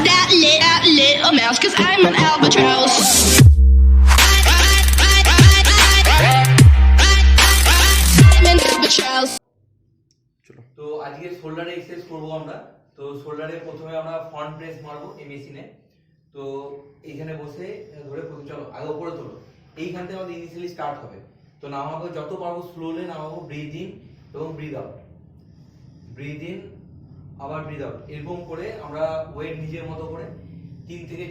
that little mouse, 'cause I'm an albatross. I'm an albatross. তো আজকে শোল্ডারে exercise করব আমরা। তো শোল্ডারে প্রথমে আমরা ফ্রন্ট প্রেস মারবো এই মেশিনে। তো এইখানে বসে ধরে প্রথমে চলো আগে উপরে তোলো। এইখান থেকে আমাদের ইনিশিয়ালি স্টার্ট হবে। তো নামাবো যত পারবো স্লোলি নামাবো, ব্রিথ ইন এবং ব্রিথ আউট, ব্রিথ ইন আবার ব্রিথ আউট, এরকম করে আমরা ওয়েট নিজের মতো করে 3 থেকে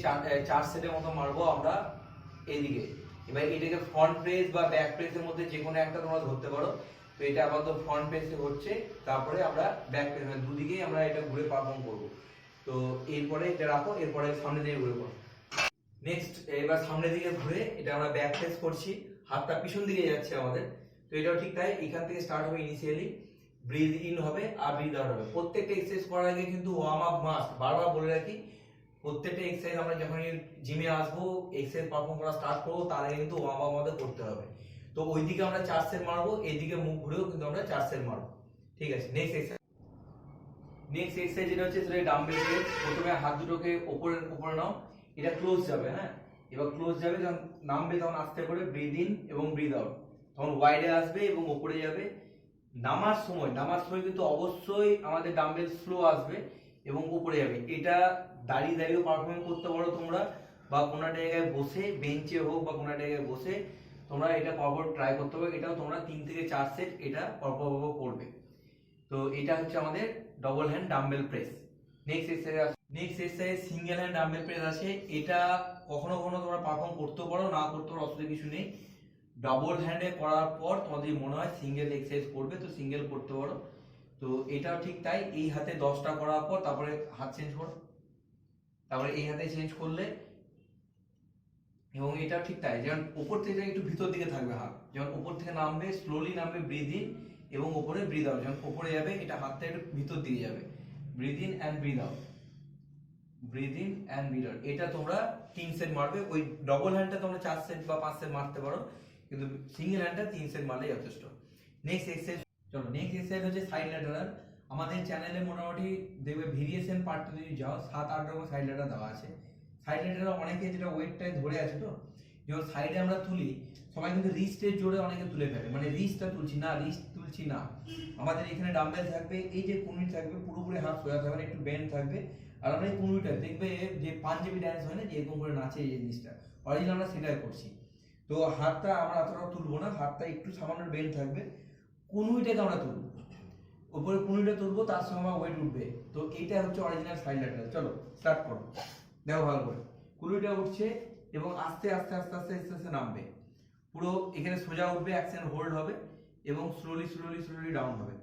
4 সেটের মতো মারবো আমরা এইদিকে। এবার এটাকে ফ্রন্ট প্রেস বা ব্যাক প্রেসের মধ্যে যে কোনো একটা তোমরা ধরতে পারো। তো এটা আপাতত ফ্রন্ট প্রেসে হচ্ছে, তারপরে আমরা ব্যাক প্রেস, মানে দুদিকেই আমরা এটা ঘুরে পারফর্ম করব। তো এরপরে এটা রাখো, এরপরে সামনে দিকে ঘুরে করো। নেক্সট এবার সামনে দিকে ঘুরে এটা আমরা ব্যাক প্রেস করছি, হাতটা পিছন দিকে যাচ্ছে আমাদের। তো এটাও ঠিক তাই, এখান থেকে স্টার্ট হবে ইনিশিয়ালি, ব্রিথ ইন হবে আর ব্রিথ আউট হবে। প্রত্যেকটা এক্সারসাইজ করার আগে কিন্তু ওয়ার্ম আপ মাস্ট, বারবার বলে রাখি। প্রত্যেকটা এক্সারসাইজ আমরা যখন জিমে আসবো, এক্সারসাইজ পারফর্ম করা স্টার্ট করবো, তার আগে কিন্তু ওয়ার্ম আপ আমাদের করতে হবে। তো ওইদিকে আমরা 4 সেট মারবো, এইদিকে মুখ ঘুরেও কিন্তু আমরা 4 সেট মারবো। ঠিক আছে, নেক্সট এক্সারসাইজ যেটা হচ্ছে সেটা ডাম্বেল প্রেস। প্রথমে হাত দুটোকে উপরে নাও, এটা ক্লোজ যাবে। হ্যাঁ, এবার ক্লোজ যাবে, যখন নামবে তখন আস্তে করে ব্রিথ ইন এবং ব্রিথ আউট, তখন ওয়াইডে আসবে এবং উপরে যাবে। নামার সময় কিন্তু অবশ্যই আমাদের ডাম্বেল স্লো আসবে এবং উপরে যাবে। এটা দাঁড়িয়ে দাঁড়িয়েও পারফর্ম করতে পারো তোমরা, বা কোনো জায়গায় বসে, বেঞ্চে হোক বা কোনো জায়গায় বসে তোমরা এটা পরপর ট্রাই করতে পারো। এটাও তোমরা 3 থেকে 4 সেট এটা পরপর করবে। তো এটা হচ্ছে আমাদের double hand dumbbell press. Next exercise single hand dumbbell press আছে। এটা কখনো কখনো তোমরা পারফর্ম করতে পারো, না করতে পারো, অসুবিধা কিছু নেই। ডাবল হ্যান্ডে করার পর তোমাদের মনে হয় সিঙ্গেল এক্সারসাইজ করবে, তো সিঙ্গেল করতে পারো। তো এটাও ঠিক তাই, এই হাতে 10টা করার পর তারপরে হাত চেঞ্জ করো, তারপরে এই হাতে চেঞ্জ করলে, এবং এটাও ঠিক তাই, যেমন উপর থেকে একটু ভিতর দিকে থাকবে হাত, যখন উপর থেকে নামবে স্লোলি নামবে, ব্রিথ ইন এবং উপরে ব্রিথ আউট, যখন উপরে যাবে এটা হাতটা একটু ভিতর দিকে যাবে, breathe in and breathe out, breathe in and breathe out. এটা তোমরা 3 সেট মারবে। ওই ডবল হ্যান্ডটা তোমরা 4 সেট বা 5 সেট মারতে পারো, কিন্তু সিঙ্গেল হ্যান্ডটা 3 সেট মারলে যথেষ্ট। নেক্সট এক্সারসাইজ, চলো নেক্সট এক্সারসাইজ হচ্ছে সাইড ল্যাটারাল। আমাদের চ্যানেলে মোটামুটি দেখবে ভেরিয়েশন পার্ট যদি যাও 7-8 রকম সাইড ল্যাটারাল দেওয়া আছে। সাইড ল্যাটারাল অনেকে যেটা ওয়েটটাই ধরে আছে, তো যখন সাইডে আমরা তুলি সবাই কিন্তু রিস্টের জোরে অনেকে তুলে ফেলে, মানে রিস্টটা তুলছি না। আমাদের এখানে ডাম্বেল থাকবে, এই যে কুনুই থাকবে, পুরোপুরি হাত সোজা থাকবে না, একটু বেন্ড থাকবে। আর আমরা এই কুনুইটা দেখবে যে পাঞ্জাবি ডান্স হয় না, যে এরকম করে নাচে, এই জিনিসটা অরিজিনাল আমরা সেটাই করছি। তো হাতটা আমরা এতটা তুলবো না, হাতটা একটু সামান্য বেন্ড থাকবে। কুনুইটাকে আমরা তুলবো, উপরে কুনুইটা তুলবো, তার সঙ্গে আমার ওয়েট উঠবে। তো এইটা হচ্ছে অরিজিনাল সাইড ল্যাটারাল। চলো স্টার্ট করো, দেখো ভালো করে। কুনুইটা উঠছে এবং আস্তে আস্তে আস্তে আস্তে আস্তে আস্তে নামবে, পুরো এখানে সোজা উঠবে, অ্যাকশন হোল্ড হবে এবং স্লোলি ডাউন হবে,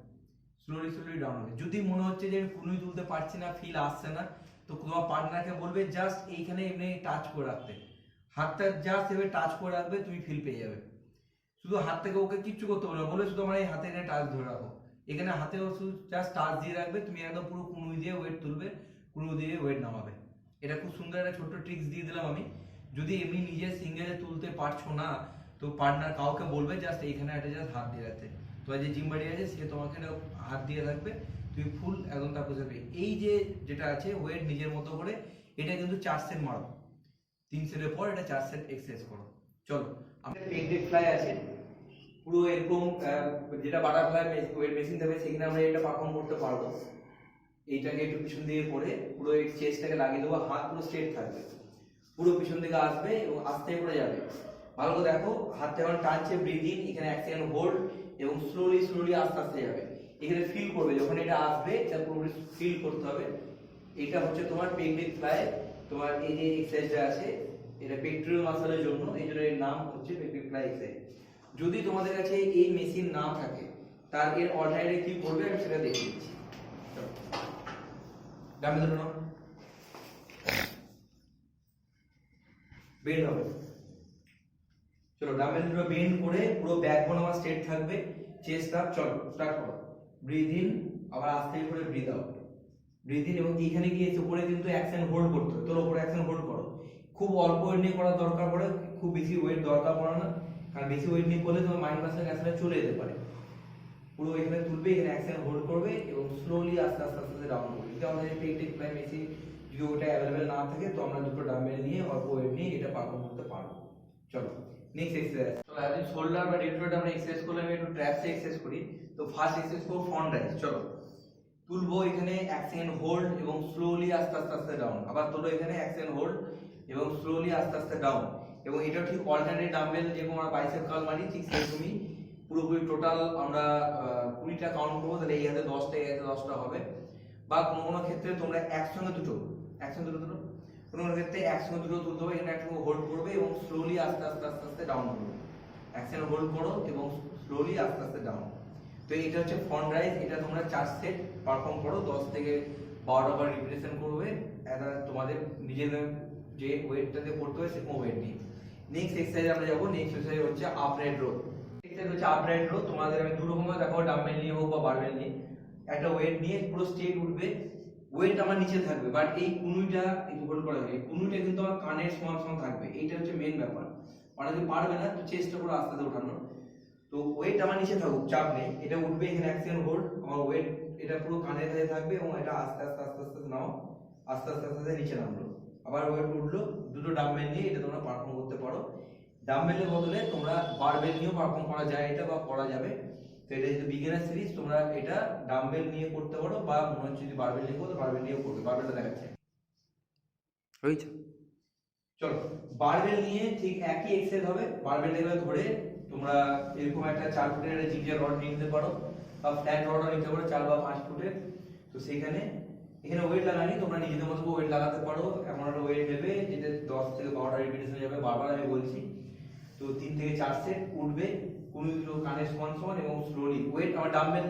যদি মনে হচ্ছে যে আমি কুনুই তুলতে পারছি না, ফিল আসছে না, তো তোমার পার্টনারকে বলবে জাস্ট এইখানে এমনি টাচ করে রাখতে, হাতটা জাস্ট এভাবে টাচ করে রাখবে, তুমি ফিল পেয়ে যাবে। শুধু হাত থেকে ওকে কিচ্ছু করতে বলবে, বলে শুধু আমার এই হাতে এখানে টাচ ধরে রাখো, এখানে হাতেও শুধু জাস্ট টাচ দিয়ে রাখবে, তুমি একদম পুরো কুনুই দিয়ে ওয়েট তুলবে, কুনুই দিয়ে ওয়েট নামাবে। এটা খুব সুন্দর একটা ছোট্ট ট্রিক্স দিয়ে দিলাম আমি। যদি এমনি নিজে সিঙ্গেলে তুলতে পারছো না, তো পার্টনার কাউকে বলবে জাস্ট এইখানে একটা জাস্ট হাত দিয়ে রাখতে। তোমার যে জিম বাড়ি আছে সে তোমাকে হাত দিয়ে রাখবে, তুমি ফুল একদম তার বুঝাবে। এই যে যেটা আছে ওয়েট নিজের মতো করে, এটা কিন্তু 4 সেট মারো, 3 সেটের পর এটা 4 সেট এক্সারসাইজ করো। চলো, আমাদের পেগডেড ফ্লাই আছে, পুরো এরকম যেটা বাটারফ্লাই ওয়েট মেশিন থাকবে, সেখানে আমরা এটা পারফর্ম করতে পারবো। এইটাকে একটু পিছন দিকে করে পুরো এই চেস্টটাকে লাগিয়ে দেবো, হাত পুরো স্ট্রেট থাকবে, পুরো পিছন দিকে আসবে এবং আস্তে করে যাবে। ভালো করে দেখো, হাতটা যখন টানছে, ব্রিথ ইন, এখানে 1 সেকেন্ড হোল্ড এবং স্লোলি আস্তে আস্তে যাবে। এখানে ফিল করবে, যখন এটা আসবে এটা পুরোপুরি ফিল করতে হবে। এটা হচ্ছে তোমার পেগডেড ফ্লাই। তোমার এই যে এক্সারসাইজটা আছে, এটা পেক্টোরাল মাসলের জন্য, এই জন্য এর নাম হচ্ছে পেগডেড ফ্লাই এক্সারসাইজ। যদি তোমাদের কাছে এই মেশিন না থাকে, তার এর অল্টারনেটিভ কি করবে আমি সেটা দেখিয়ে দিচ্ছি। ডাম্বেল ধরো, বেন্ড হবে। চলো ডাম্বেল দুটো বেন্ড করে পুরো ব্যাকবোন আমার স্ট্রেট থাকবে, চেস্ট আপ। চলো স্টার্ট করো, ব্রিথ ইন, আবার আস্তে করে ব্রিথ আউট, ব্রিথ ইন, এবং এইখানে গিয়ে উপরে কিন্তু অ্যাকশন হোল্ড করতে হবে, তোর উপরে অ্যাকশন হোল্ড করো। খুব অল্প ওয়েট নিয়ে করার দরকার পড়ে, খুব বেশি ওয়েট দরকার পড়ে না, কারণ বেশি ওয়েট নিয়ে করলে তোমার মাইন্ড মাসের কাছে চলে যেতে পারে। পুরো এখানে তুলবে, এখানে অ্যাকশন হোল্ড করবে এবং স্লোলি আস্তে আস্তে ডাউন করবে। যদি আমাদের পেগডেড ফ্লাই মেশিন যদি ওটা অ্যাভেলেবেল না থাকে তো আমরা দুটো ডাম্বেল নিয়ে অল্প ওয়েট নিয়ে এটা পারফর্ম করতে পারবো। চলো নেক্সট এক্সারসাইজ। চলো এখন শোল্ডার বা ডেল্টোইড আমরা এক্সারসাইজ করলে আমি একটু ট্র্যাপসে এক্সারসাইজ করি। তো ফার্স্ট এক্সারসাইজ করব ফ্রন্ট রাইজ। চলো তুলবো, এখানে 1 সেকেন্ড হোল্ড এবং স্লোলি আস্তে আস্তে আস্তে ডাউন, আবার তোলো এখানে 1 সেকেন্ড হোল্ড এবং স্লোলি আস্তে আস্তে ডাউন। এবং এটা ঠিক অল্টারনেট ডাম্বেল যেরকম আমরা বাইসেপ কার্ল মারি ঠিক সেরকমই পুরোপুরি টোটাল আমরা 20টা কাউন্ট করবো, তাহলে এই হাতে 10টা এই হাতে 10টা হবে। বা কোনো কোনো ক্ষেত্রে তোমরা একসঙ্গে দুটো তুলো, কোনো কোনো ক্ষেত্রে একসঙ্গে দুটো তুলতে হবে। এখানে একসঙ্গে হোল্ড করবে এবং স্লোলি আস্তে আস্তে আস্তে আস্তে ডাউন করবে। 1 সেকেন্ড হোল্ড করো এবং স্লোলি আস্তে আস্তে ডাউন। তো এটা হচ্ছে ফ্রন্ট রাইজ, এটা তোমরা 4 সেট পারফর্ম করো, 10 থেকে 12 বার রিপিটেশন করবে। এটা তোমাদের নিজেদের যে ওয়েটটাতে করতে হয় সেরকম ওয়েট নিয়ে। নেক্সট এক্সারসাইজ আমরা যাব, নেক্সট এক্সারসাইজ হচ্ছে আপরাইট রো। এক্সারসাইজ হচ্ছে আপরাইট রো। তোমাদের আমি দু রকম ভাবে দেখাবো, ডাম্বেল নিয়ে হোক বা বারবেল নিয়ে। একটা ওয়েট নিয়ে পুরো স্ট্রেট উঠবে, ওয়েট আমার নিচে থাকবে, বাট এই কুনুইটা একটু হোল্ড করা হবে, এই কুনুইটা কিন্তু আমার কানের সমান সমান থাকবে। এইটা হচ্ছে মেন ব্যাপার। অনেকে পারবে না, তো চেষ্টা করো আস্তে আস্তে ওঠানো। তো ওয়েট আমার নিচে থাকুক, চাপ নেই, এটা উঠবে, এখানে 1 সেকেন্ড হোল্ড, আমার ওয়েট এটা পুরো কানের কাছে থাকবে এবং এটা আস্তে আস্তে আস্তে আস্তে নাও, আস্তে আস্তে আস্তে নিচে নামলো, আবার ওয়েট উঠলো। দুটো ডাম্বেল নিয়ে এটা তোমরা পারফর্ম করতে পারো। ডাম্বেলের বদলে তোমরা বারবেল নিয়েও পারফর্ম করা যায়, এটা বা করা যাবে। তো এটা যেহেতু বিগিনার সিরিজ, তোমরা এটা ডাম্বেল নিয়ে করতে পারো, বা মনে হচ্ছে যদি বারবেল নিয়ে করো বারবেল নিয়েও করবে। বারবেলটা দেখাচ্ছে হয়েছে। চলো বারবেল নিয়ে ঠিক একই এক্সারসাইজ হবে। বারবেলটাকে ধরে তোমরা এরকম একটা 4 ফুটের একটা জিগজ্যাগ রড নিতে পারো, বা ফ্ল্যাট রডও নিতে পারো 4 বা 5 ফুটের। তো সেইখানে এখানে ওয়েট লাগানি, তোমরা নিজেদের মতো ওয়েট লাগাতে পারো। এমন একটা ওয়েট নেবে যেটা 10 থেকে 12টা রিপিটেশন যাবে, বারবার আমি বলছি। তো 3 থেকে 4 সেট উঠবে, কোন দুটো কানের সমান সমান এবং স্লোলি ওয়েট আমার ডাম্বেল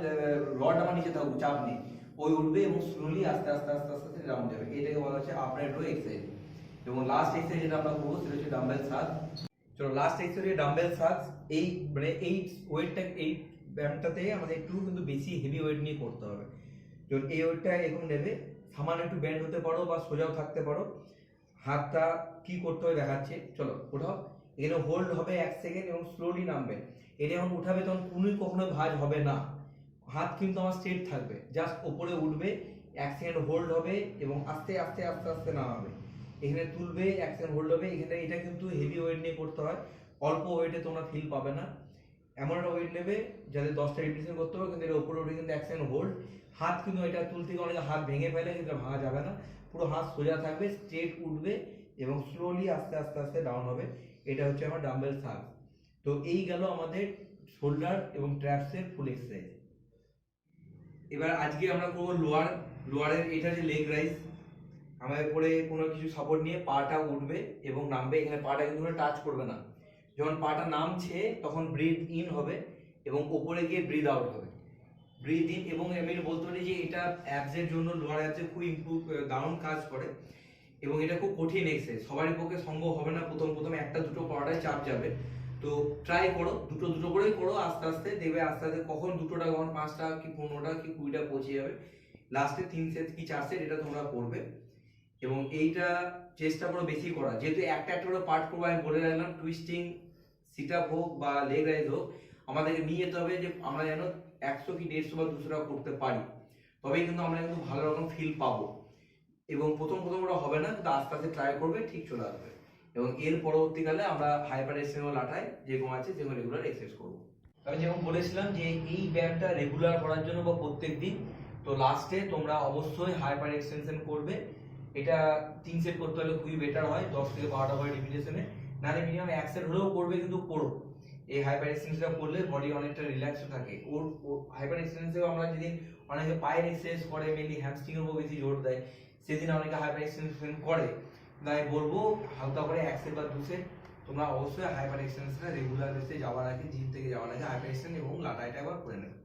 রড আমার নিচে থাকবে, চাপ নেই, ওই উঠবে এবং স্লোলি আস্তে আস্তে আস্তে আস্তে ডাউন যাবে। এটাকে বলা হচ্ছে আপরাইট রো এক্সারসাইজ। এবং লাস্ট এক্সারসাইজ যেটা আমরা করবো সেটা হচ্ছে ডাম্বেল সাজ। চলো লাস্ট এক্সারসাইজ হচ্ছে ডাম্বেল সাজ। এই মানে এই ওয়েটটা, এই ব্যায়ামটাতে আমাদের একটু কিন্তু বেশি হেভি ওয়েট নিয়ে করতে হবে। যখন এই ওয়েটটা এরকম নেবে, সামান্য একটু ব্যান্ড হতে পারো বা সোজাও থাকতে পারো। হাতটা কি করতে হয় দেখাচ্ছে, চলো ওঠাও। এখানে হোল্ড হবে 1 সেকেন্ড এবং স্লোলি নামবে। এটা যখন উঠাবে তখন কোনোই কখনো ভাঁজ হবে না, হাত কিন্তু আমার স্ট্রেট থাকবে, জাস্ট উপরে উঠবে, 1 সেকেন্ড হোল্ড হবে এবং আস্তে আস্তে আস্তে আস্তে নামাবে। এখানে তুলবে, 1 সেকেন্ড হোল্ড হবে। এখানে এটা কিন্তু হেভি ওয়েট নিয়ে করতে হয়, অল্প ওয়েটে তোমরা ফিল পাবে না। এমন একটা ওয়েট নেবে যাতে 10টা রিপিটেশন করতে হবে, কিন্তু এটা উপরে উঠে কিন্তু 1 সেকেন্ড হোল্ড। হাত কিন্তু এটা তুলতে গিয়ে অনেকে হাত ভেঙে ফেলে, কিন্তু ভাঙা যাবে না, পুরো হাত সোজা থাকবে, স্ট্রেট উঠবে এবং স্লোলি আস্তে আস্তে আস্তে ডাউন হবে। এটা হচ্ছে আমার ডাম্বেল সার্ভ। তো এই গেল আমাদের শোল্ডার এবং ট্র্যাপসের ফুল এক্সারসাইজ। এবার আজকে আমরা করবো লোয়ারের। এটা যে লেগ রাইজ, আমাদের পরে কোনো কিছু সাপোর্ট নিয়ে পাটা উঠবে এবং নামবে। এখানে পাটা কিন্তু টাচ করবে না। যখন পাটা নামছে তখন ব্রিথ ইন হবে এবং উপরে গিয়ে ব্রিথ আউট হবে। ব্রিথ ইন, এবং আমি বলতে পারি যে এটা অ্যাবসের জন্য, লোয়ার অ্যাবসে খুব ইমপ্রুভ দারুণ কাজ করে এবং এটা খুব কঠিন এক্সারসাইজ, সবারই পক্ষে সম্ভব হবে না। প্রথম একটা দুটো করাটাই চাপ যাবে। তো ট্রাই করো, দুটো করেই করো, আস্তে আস্তে দেখবে আস্তে আস্তে কখন 2টা, কখন 5টা কি 15টা কি 20টা পৌঁছে যাবে। লাস্টে 3 সেট কি 4 সেট এটা তোমরা করবে এবং এইটা চেষ্টা করো বেশি করা। যেহেতু একটা করে পার্ট করবো, আমি বলে রাখলাম, টুইস্টিং, সিট আপ হোক বা লেগ রাইজ হোক, আমাদেরকে নিয়ে যেতে হবে যে আমরা যেন 100 কি 150 বা 200টা করতে পারি, তবেই কিন্তু আমরা কিন্তু ভালো রকম ফিল পাবো। এবং প্রথম ওটা হবে না, কিন্তু আস্তে আস্তে ট্রাই করবে, ঠিক চলে আসবে। এবং এর পরবর্তীকালে আমরা হাইপার এক্সটেনশন লাটাই যেরকম আছে সেরকম রেগুলার এক্সারসাইজ করবো। আমি যেমন বলেছিলাম যে এই ব্যায়ামটা রেগুলার করার জন্য বা প্রত্যেক দিন, তো লাস্টে তোমরা অবশ্যই হাইপার এক্সটেনশন করবে। এটা 3 সেট করতে হলে খুবই বেটার হয়, 10 থেকে 12টা করে রিপিটেশনে, নাহলে মিনিমাম 1 সেট হলেও করবে, কিন্তু করো। এই হাইপার এক্সটেনশনটা করলে বডি অনেকটা রিল্যাক্স থাকে। ওর হাইপার এক্সটেনশনে আমরা যেদিন অনেকে পায়ের এক্সারসাইজ করে, মেনলি হ্যামস্ট্রিং এর উপর বেশি জোর দেয়, সেদিন অনেকে হাইপার এক্সটেনশন করে। তাই বলবো হালকা করে 1 সেট বা 2 সেট তোমরা অবশ্যই হাইপার এক্সটেনশনে রেগুলার বেসে যাওয়ার আগে, জিম থেকে যাওয়ার আগে হাইপার এক্সটেনশন এবং লাটাইটা একবার করে নেবে।